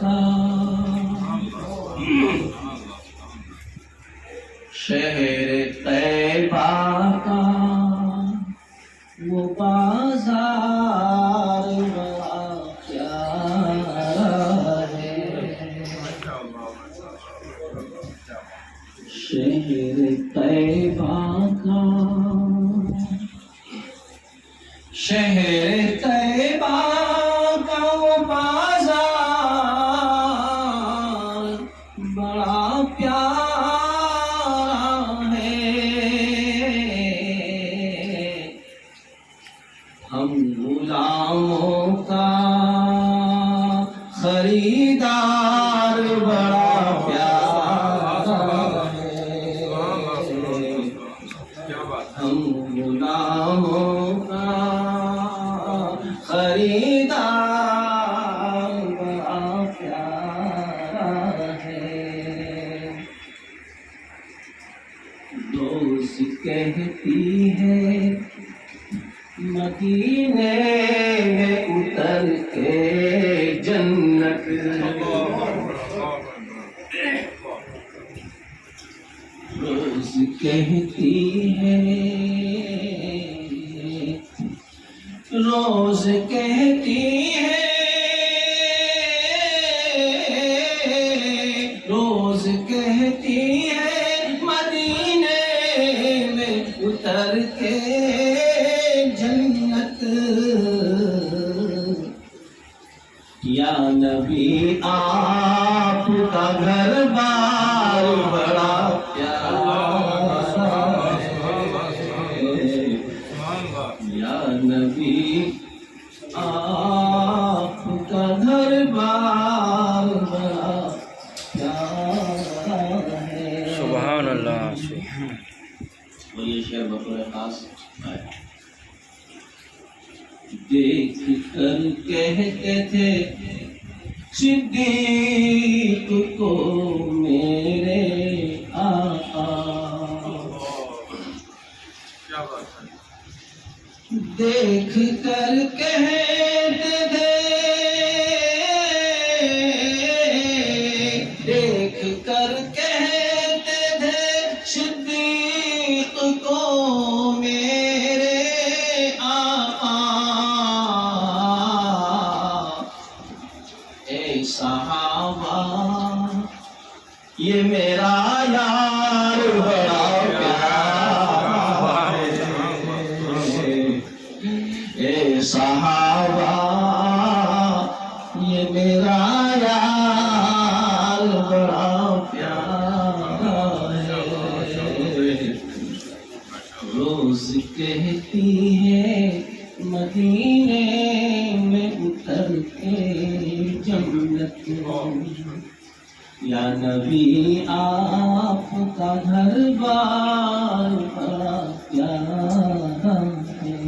کا شہر طیبہ کا وہ بازار بڑا پیارا ہے، شہر طیبہ کا شہر طیبہ کا وہ بازار بڑا پیارا ہے، ہم غلاموں کا خریدار بڑا پیارا ہے، ہم غلاموں کا خریدار بڑا پیارا ہے، دوست کہتی ہے مدینے میں اتر کے جنت، روز کہتی ہے روز کہتی ہے روز کہتی ہے مدینے میں اتر کے جنت، یا نبی آپ کا گھر بار بڑا پیارا ہے، یا نبی آپ کا گھر بار بڑا پیارا ہے۔ سبحان اللہ۔ اور یہ شعر بطور خاص ہے، دیکھ کر کہتے تھے صدیق کو میرے آقا، دیکھ کر کہتے تھے دیکھ کر کہتے تھے صدیق کو میرے آقا، اے صحابہ یہ میرا یار بڑا پیارا ہے، اے صحابہ یہ میرا یار بڑا پیارا ہے، روز کہتی ہے مدینے میں اتر کے جنت، یا نبی آپ کا گھر بار بڑا پیارا ہے۔